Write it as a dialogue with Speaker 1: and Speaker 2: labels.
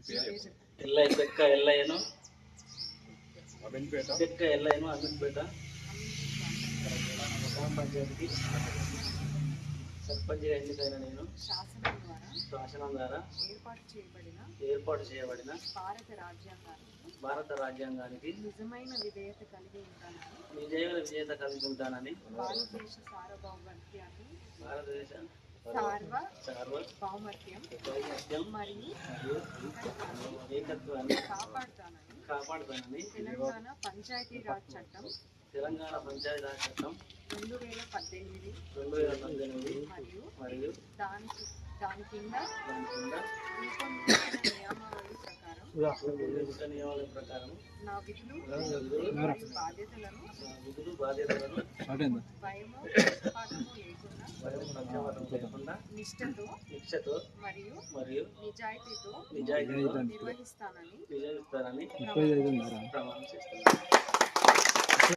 Speaker 1: ఎల్లయ్య పెక్క ఎల్లయ్యను పెక్క ఎల్లయ్యను అమీన్పేట గ్రామ పంచాయతీకి సర్పంచ్గా ఎన్నికైన నేను శాసనం ద్వారా ఏర్పాటు చేయబడిన భారత రాజ్యాంగానికి నిజమైన విధేయత కలిగి ఉంటానని భారతదేశ సార్వభౌమత్యం మరియు ఏకత్వాన్ని కాపాడుతానని తెలంగాణ పంచాయతీరాజ్ చట్టం 2018 మరియు దాని కింద రూపొందించిన నియమావళి ప్రకారం నా విధులు మరియు బాధ్యతలను భయము లేకుండా నిష్ఠతో మరియు నిజాయితీతో నిర్వహిస్తానని ప్రమాణం చేస్తున్నాను.